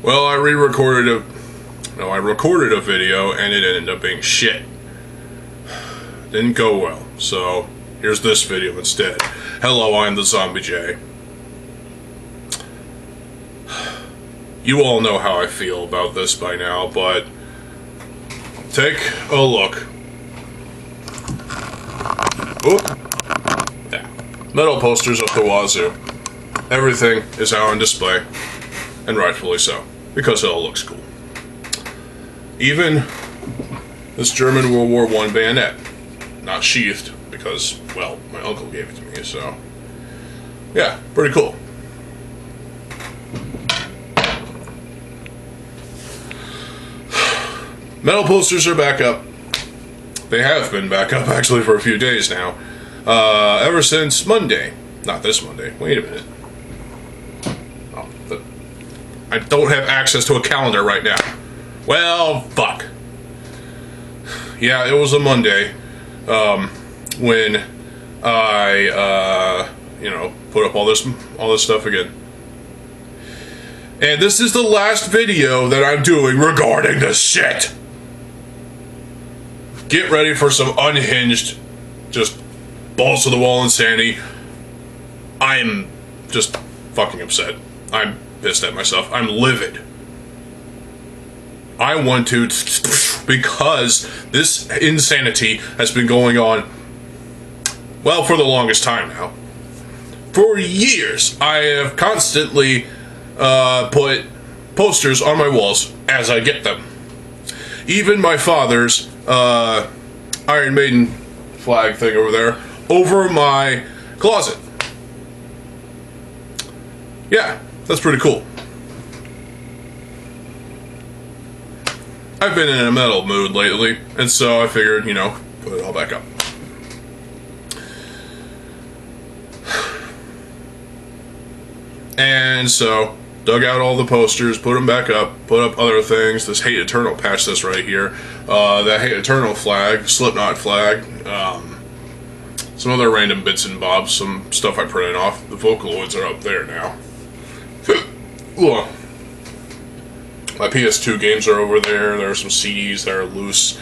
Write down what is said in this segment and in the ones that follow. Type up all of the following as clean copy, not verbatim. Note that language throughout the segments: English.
Well, I recorded a video and it ended up being shit. Didn't go well, so here's this video instead. Hello, I'm TheZOMBIEJ. You all know how I feel about this by now, but take a look. Oop. Yeah. Metal posters up the wazoo. Everything is out on display, and rightfully so, because it all looks cool. Even this German World War I bayonet. Not sheathed, because, well, my uncle gave it to me, so... yeah, pretty cool. Metal posters are back up. They have been back up, actually, for a few days now. Ever since Monday. Not this Monday. Wait a minute. Oh, I don't have access to a calendar right now. Well, fuck. Yeah, it was a Monday. When I, put up all this stuff again. And this is the last video that I'm doing regarding this shit. Get ready for some unhinged, just balls to the wall insanity. I'm just fucking upset. I'm pissed at myself. I'm livid. I want to, because this insanity has been going on, well, for the longest time now. For years, I have constantly put posters on my walls as I get them. Even my father's Iron Maiden flag thing over there, over my closet. Yeah, that's pretty cool. I've been in a metal mood lately, and so I figured, put it all back up. And so, dug out all the posters, put them back up, put up other things. This Hate Eternal patch, this right here. That Hate Eternal flag, Slipknot flag, some other random bits and bobs, some stuff I printed off. The Vocaloids are up there now. My PS2 games are over there. There are some CDs that are loose.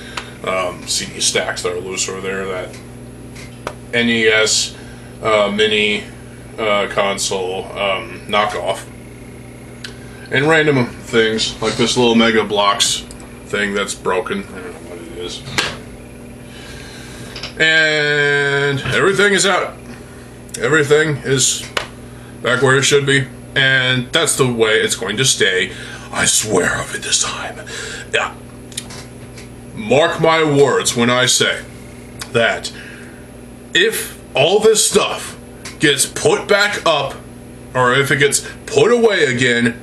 CD stacks that are loose over there. That NES mini console knockoff. And random things, like this little Mega Bloks thing that's broken. I don't know what it is. And everything is out. Everything is back where it should be. And that's the way it's going to stay. I swear of it this time. Yeah. Mark my words when I say that if all this stuff gets put back up, or if it gets put away again,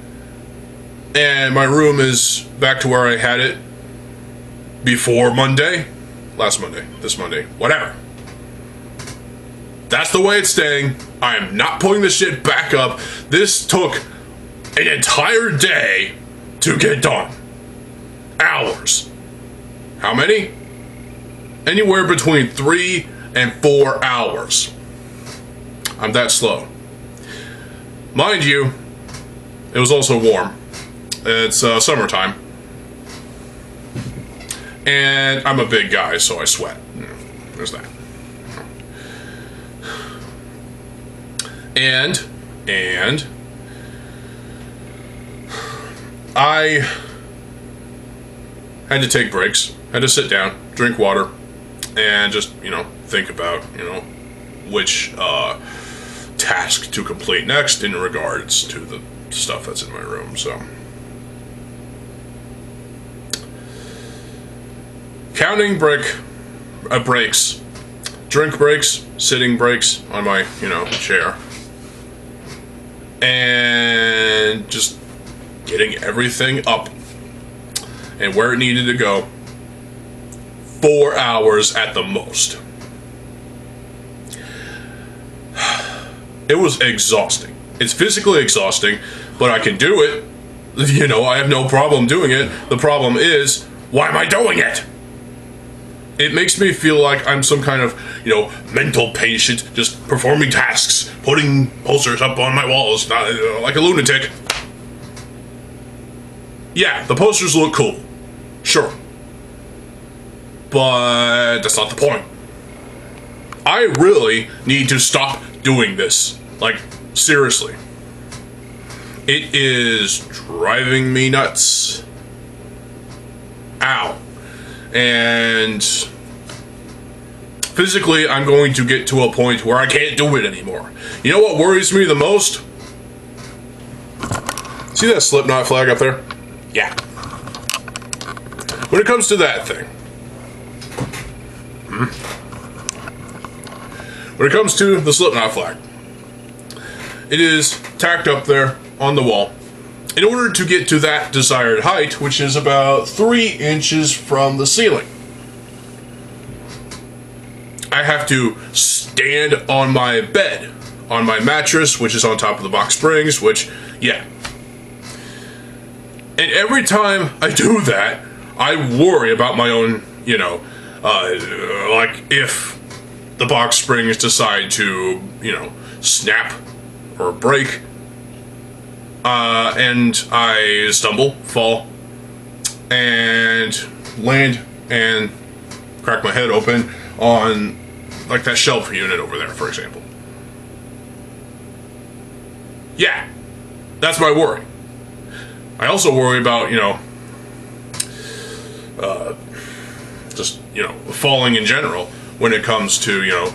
and my room is back to where I had it before Monday, last Monday, this Monday, whatever. That's the way it's staying. I am not putting this shit back up. This took an entire day to get done. Hours. How many? Anywhere between 3 and 4 hours. I'm that slow. Mind you, it was also warm. It's summertime. And I'm a big guy, so I sweat. There's that. And I had to take breaks, had to sit down, drink water, and just, think about, which task to complete next in regards to the stuff that's in my room, so. Counting breaks, drink breaks, sitting breaks on my, chair. And just getting everything up and where it needed to go. 4 hours at the most. It was exhausting. It's physically exhausting, but I can do it. I have no problem doing it. The problem is, why am I doing it? It makes me feel like I'm some kind of, mental patient, just performing tasks, putting posters up on my walls, like a lunatic. Yeah, the posters look cool. Sure. But that's not the point. I really need to stop doing this. Like, seriously. It is driving me nuts. Ow. And physically, I'm going to get to a point where I can't do it anymore. You know what worries me the most? See that Slipknot flag up there? Yeah. When it comes to that thing, when it comes to the Slipknot flag, it is tacked up there on the wall. In order to get to that desired height, which is about 3 inches from the ceiling, I have to stand on my bed, on my mattress, which is on top of the box springs, which, yeah. And every time I do that, I worry about my own, you know, like if the box springs decide to, you know, snap or break, and I stumble, fall, and land and crack my head open on, like, that shelf unit over there, for example. Yeah, that's my worry. I also worry about, you know, just, you know, falling in general when it comes to, you know,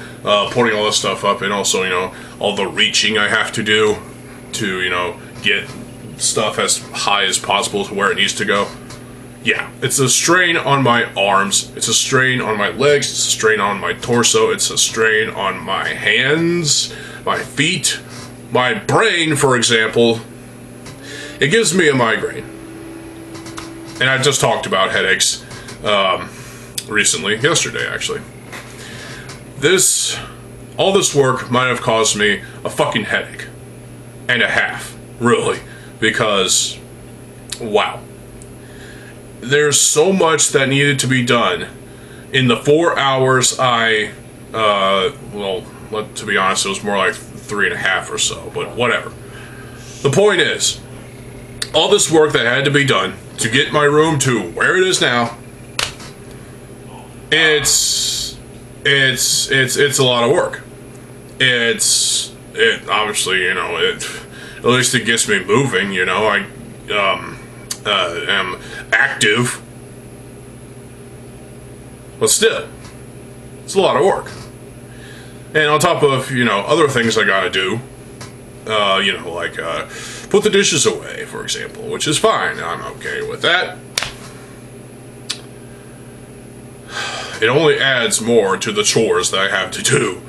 putting all this stuff up, and also, you know, all the reaching I have to do to, you know, get stuff as high as possible to where it needs to go. Yeah, it's a strain on my arms, it's a strain on my legs, it's a strain on my torso, it's a strain on my hands, my feet, my brain, for example. It gives me a migraine. And I just talked about headaches recently, yesterday actually. All this work might have caused me a fucking headache and a half, really, because, wow. There's so much that needed to be done in the 4 hours to be honest, it was more like 3.5 or so, but whatever. The point is, all this work that had to be done to get my room to where it is now, it's a lot of work. It obviously, you know, at least it gets me moving, you know. I am active, but still, it's a lot of work. And on top of, you know, other things I gotta do, you know, like put the dishes away, for example, which is fine. I'm okay with that. It only adds more to the chores that I have to do.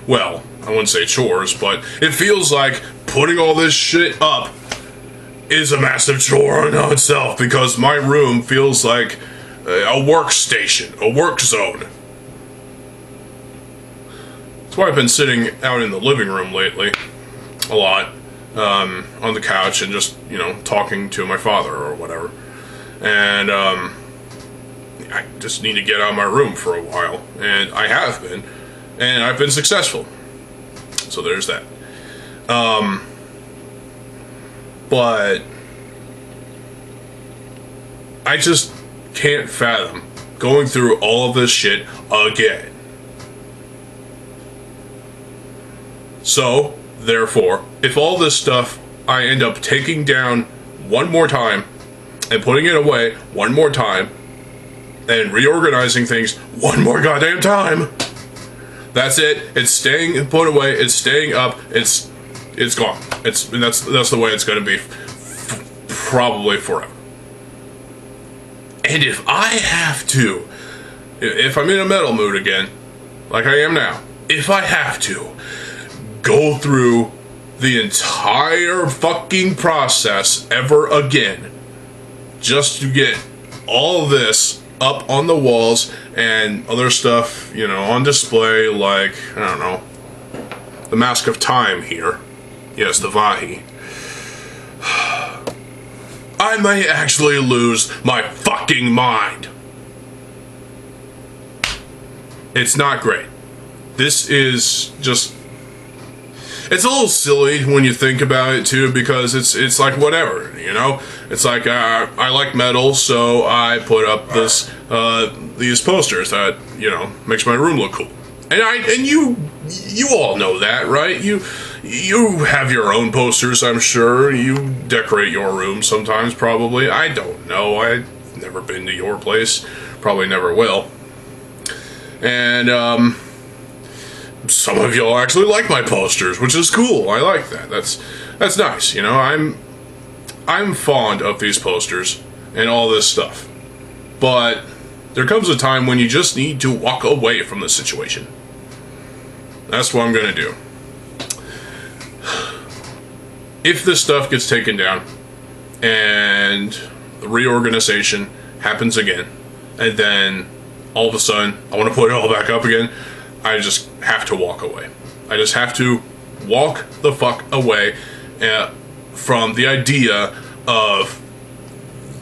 Well, I wouldn't say chores, but it feels like putting all this shit up is a massive chore in itself, because my room feels like a workstation, a work zone. That's why I've been sitting out in the living room lately, a lot, on the couch and just, you know, talking to my father or whatever. And I just need to get out of my room for a while, and I have been, and I've been successful. So there's that. But I just can't fathom going through all of this shit again. So, therefore, if all this stuff I end up taking down one more time and putting it away one more time and reorganizing things one more goddamn time, that's it. It's staying put away. It's staying up. It's gone. And that's the way it's going to be probably forever. And if I have to, if I'm in a metal mood again, like I am now, if I have to go through the entire fucking process ever again just to get all this up on the walls and other stuff, you know, on display, like, I don't know, the Mask of Time here. Yes, the Vahi. I may actually lose my fucking mind. It's not great. This is just... it's a little silly when you think about it too, because it's like whatever, you know. It's like I like metal, so I put up these posters that, you know, makes my room look cool. And you all know that, right? You have your own posters, I'm sure. You decorate your room sometimes, probably. I don't know. I've never been to your place. Probably never will. And some of y'all actually like my posters, which is cool. I like that. That's nice. You know, I'm fond of these posters and all this stuff. But there comes a time when you just need to walk away from the situation. That's what I'm gonna do. If this stuff gets taken down and the reorganization happens again, and then all of a sudden I want to put it all back up again, I just have to walk away. I just have to walk the fuck away from the idea of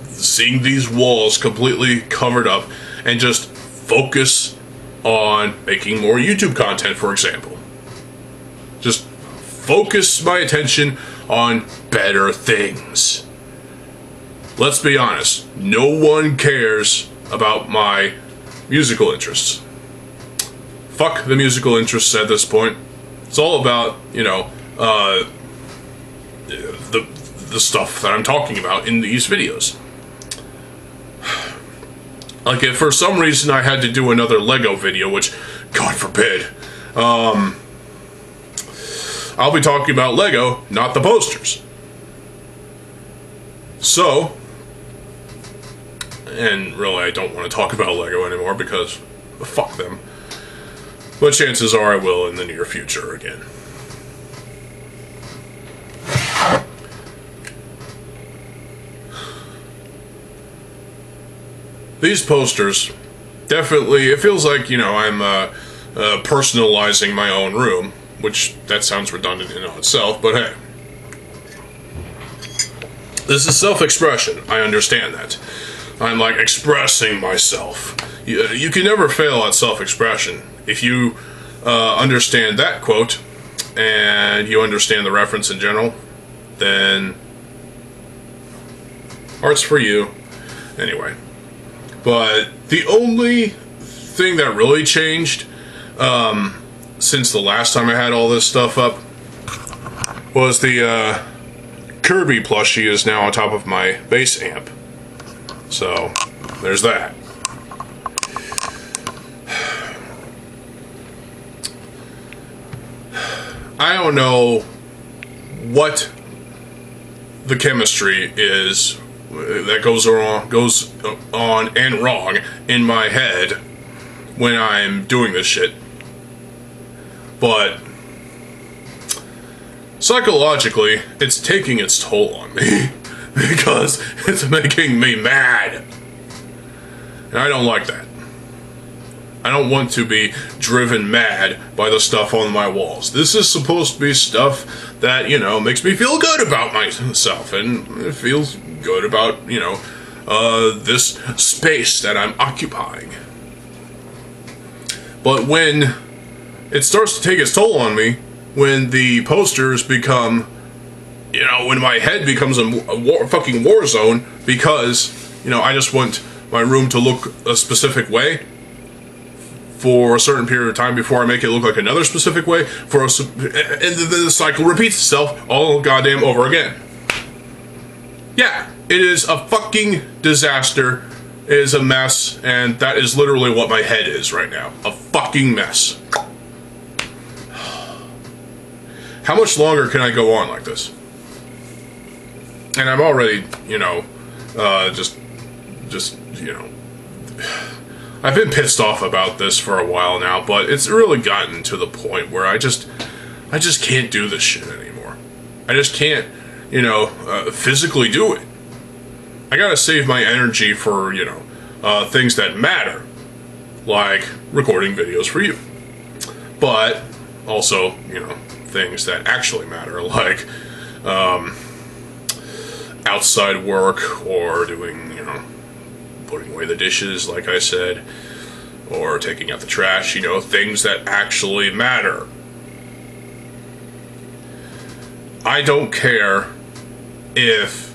seeing these walls completely covered up and just focus on making more YouTube content, for example. Just focus my attention on better things. Let's be honest, no one cares about my musical interests. Fuck the musical interests at this point. It's all about, you know, the stuff that I'm talking about in these videos. Like, if for some reason I had to do another Lego video, which, God forbid, I'll be talking about Lego, not the posters. So, and really I don't want to talk about Lego anymore because fuck them. But chances are I will in the near future again. These posters, definitely, it feels like, you know, I'm personalizing my own room, which that sounds redundant in and of itself, but hey. This is self-expression, I understand that. I'm like expressing myself. You can never fail at self-expression. If you understand that quote, and you understand the reference in general, then art's for you. Anyway. But the only thing that really changed since the last time I had all this stuff up was the Kirby plushie is now on top of my bass amp. So, there's that. I don't know what the chemistry is that goes on and wrong in my head when I'm doing this shit. But psychologically, it's taking its toll on me because it's making me mad. And I don't like that. I don't want to be driven mad by the stuff on my walls. This is supposed to be stuff that, you know, makes me feel good about myself, and it feels good about, you know, this space that I'm occupying. But when it starts to take its toll on me, when the posters become, you know, when my head becomes a fucking war zone because, you know, I just want my room to look a specific way for a certain period of time before I make it look like another specific way, and the cycle repeats itself all goddamn over again. Yeah, it is a fucking disaster. It is a mess, and that is literally what my head is right now. A fucking mess. How much longer can I go on like this? And I'm already, you know, just, you know, I've been pissed off about this for a while now, but it's really gotten to the point where I just can't do this shit anymore. I just can't, you know, physically do it. I gotta save my energy for, you know, things that matter, like recording videos for you. But also, you know, things that actually matter, like outside work or doing, you know, putting away the dishes, like I said, or taking out the trash, you know, things that actually matter. I don't care if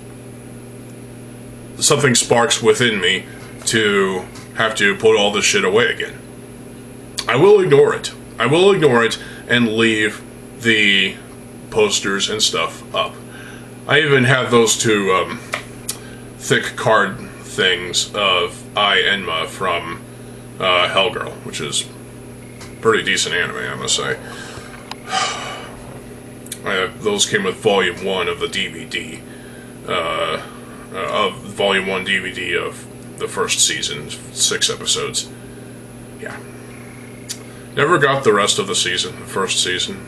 something sparks within me to have to put all this shit away again. I will ignore it. I will ignore it and leave the posters and stuff up. I even have those two thick card things of I, Enma from Hellgirl, which is pretty decent anime, I must say. Those came with Volume 1 of the DVD. Of Volume 1 DVD of the first season, 6 episodes. Yeah. Never got the rest of the season, the first season.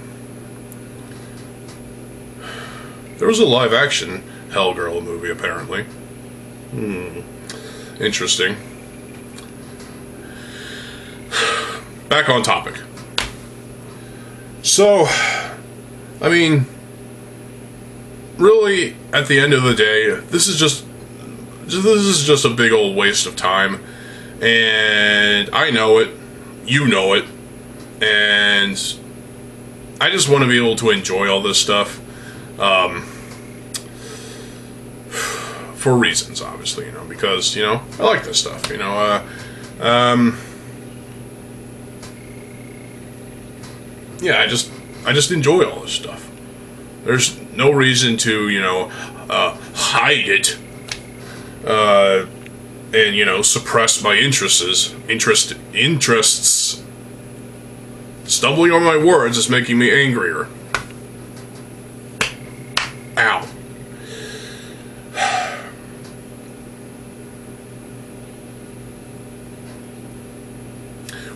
There was a live-action Hellgirl movie, apparently. Interesting. Back on topic. So, I mean, really, at the end of the day, this is just a big old waste of time, and I know it, you know it, and I just want to be able to enjoy all this stuff, for reasons, obviously, you know, because, you know, I like this stuff, you know, yeah, I just enjoy all this stuff. There's no reason to, you know, hide it, and, you know, suppress my interests. Stumbling on my words is making me angrier. Ow.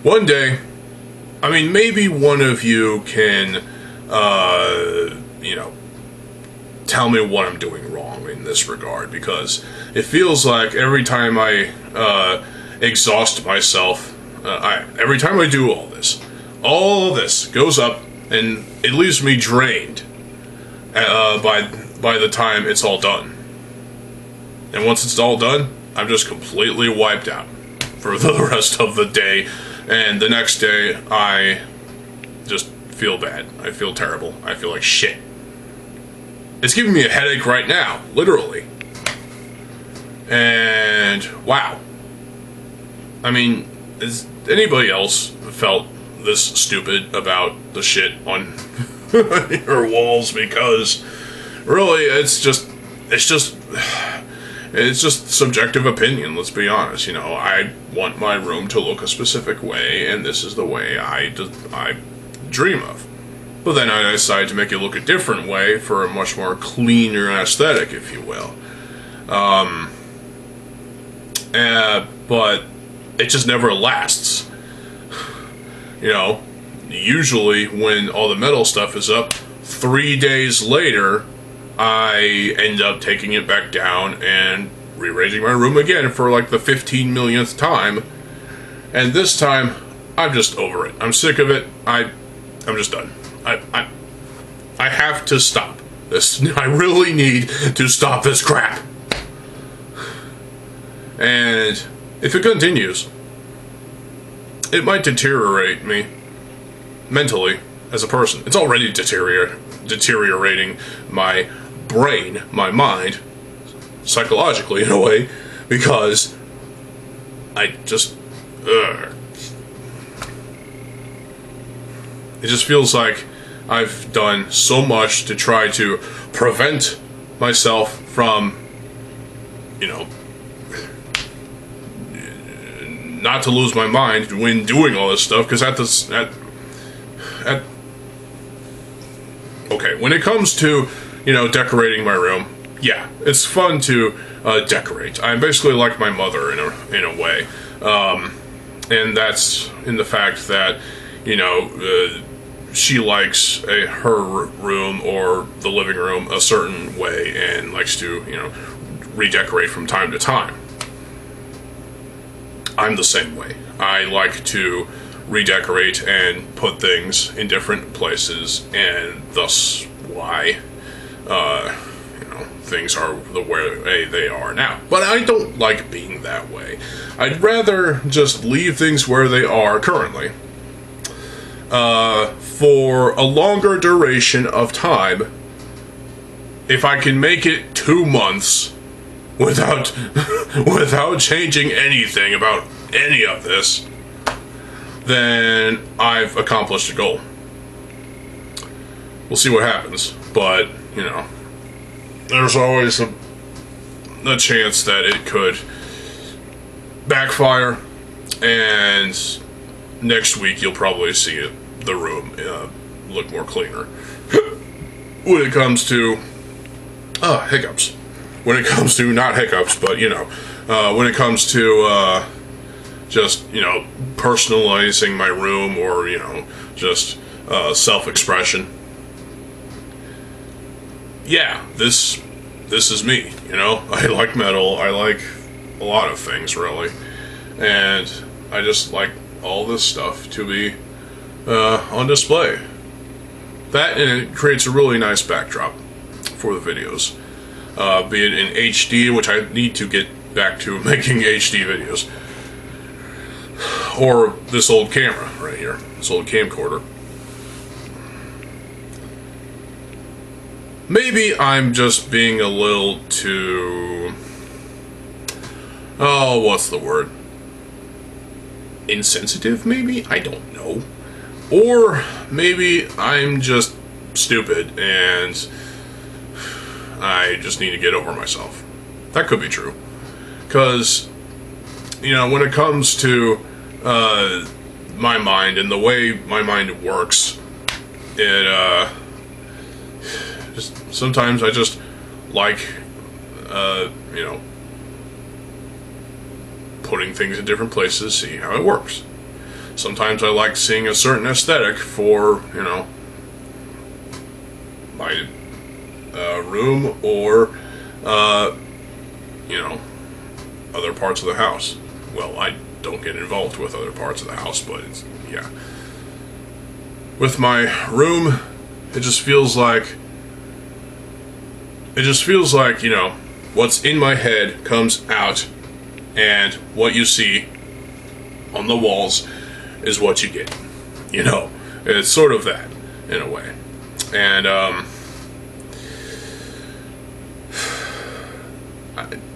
One day, I mean, maybe one of you can, you know, tell me what I'm doing wrong in this regard, because it feels like every time I exhaust myself, every time I do all this goes up, and it leaves me drained by the time it's all done. And once it's all done, I'm just completely wiped out for the rest of the day, and the next day I just feel bad. I feel terrible. I feel like shit. It's giving me a headache right now, literally. And, wow. I mean, has anybody else felt this stupid about the shit on your walls? Because, really, it's just subjective opinion, let's be honest. You know, I want my room to look a specific way, and this is the way I dream of. But then I decided to make it look a different way for a much more cleaner aesthetic, if you will. But it just never lasts. You know, usually when all the metal stuff is up, 3 days later, I end up taking it back down and rearranging my room again for like the 15 millionth time. And this time, I'm just over it. I'm sick of it. I'm just done. I have to stop this. I really need to stop this crap. And if it continues, it might deteriorate me mentally as a person. It's already deteriorating my brain, my mind, psychologically in a way, because I just... it just feels like I've done so much to try to prevent myself from, you know, not to lose my mind when doing all this stuff, because okay, when it comes to, you know, decorating my room, yeah, it's fun to decorate. I'm basically like my mother in a way, and that's in the fact that, you know, she likes her room or the living room a certain way and likes to, you know, redecorate from time to time. I'm the same way. I like to redecorate and put things in different places, and thus why, you know, things are the way they are now. But I don't like being that way. I'd rather just leave things where they are currently, for a longer duration of time, if I can make it 2 months without without changing anything about any of this, then I've accomplished a goal. We'll see what happens, but you know, there's always a chance that it could backfire, and next week you'll probably see the room look more cleaner. When it comes to hiccups. When it comes to, not hiccups, but you know, when it comes to just, you know, personalizing my room, or, you know, just self-expression. Yeah, this is me, you know. I like metal, I like a lot of things, really. And I just like all this stuff to be on display. That, and it creates a really nice backdrop for the videos. Be it in HD, which I need to get back to making HD videos. Or this old camera right here, this old camcorder. Maybe I'm just being a little too... oh, what's the word? Insensitive, maybe? I don't know. Or maybe I'm just stupid and I just need to get over myself. That could be true. Because, you know, when it comes to my mind and the way my mind works, it, just sometimes I just like, you know, putting things in different places, see how it works. Sometimes I like seeing a certain aesthetic for, you know, my room, or, you know, other parts of the house. Well, I don't get involved with other parts of the house, but it's, yeah. With my room, it just feels like, you know, what's in my head comes out, and what you see on the walls is what you get. You know, it's sort of that, in a way. And,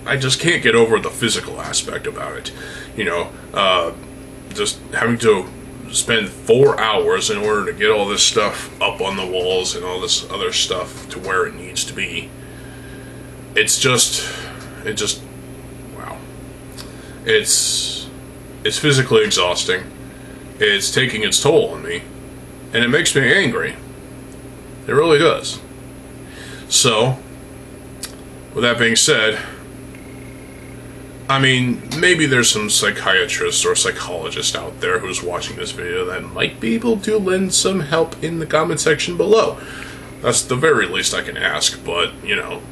I just can't get over the physical aspect about it. You know, just having to spend 4 hours in order to get all this stuff up on the walls and all this other stuff to where it needs to be. It just, wow. It's physically exhausting. It's taking its toll on me. And it makes me angry. It really does. So, with that being said, I mean, maybe there's some psychiatrist or psychologist out there who's watching this video that might be able to lend some help in the comment section below. That's the very least I can ask, but, you know,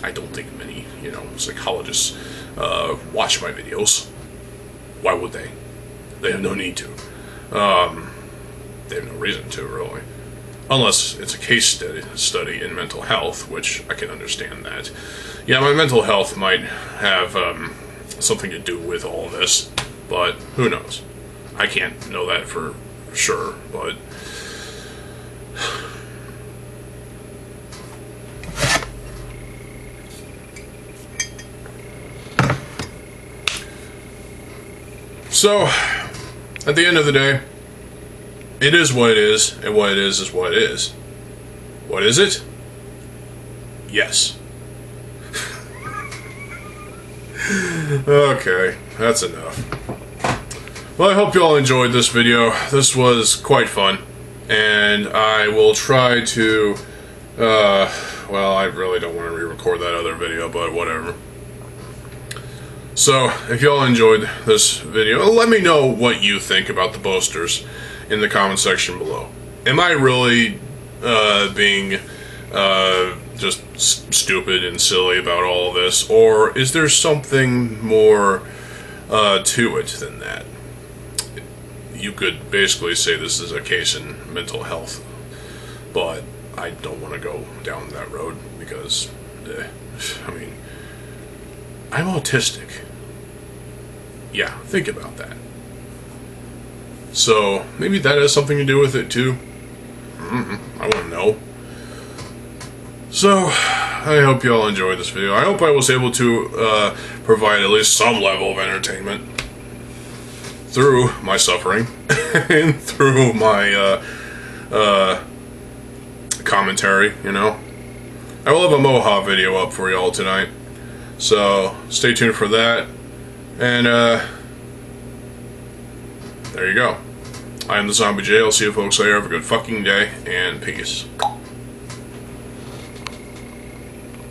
I don't think many, you know, psychologists watch my videos. Why would they? They have no need to. They have no reason to, really. Unless it's a case study in mental health, which I can understand that. Yeah, my mental health might have something to do with all this, but who knows? I can't know that for sure, but... So, at the end of the day, it is what it is, and what it is what it is. What is it? Yes. Okay, that's enough. Well, I hope you all enjoyed this video. This was quite fun, and I will try to, well, I really don't want to re-record that other video, but whatever. So, if y'all enjoyed this video, let me know what you think about the boasters in the comment section below. Am I really being just stupid and silly about all this, or is there something more to it than that? You could basically say this is a case in mental health, but I don't want to go down that road because, I mean, I'm autistic. Yeah, think about that. So, maybe that has something to do with it too. I wouldn't know. So, I hope you all enjoyed this video. I hope I was able to provide at least some level of entertainment through my suffering and through my commentary, you know. I will have a Moha video up for y'all tonight, so stay tuned for that. And there you go. I am TheZOMBIEJ. I'll see you folks later. Have a good fucking day, and peace.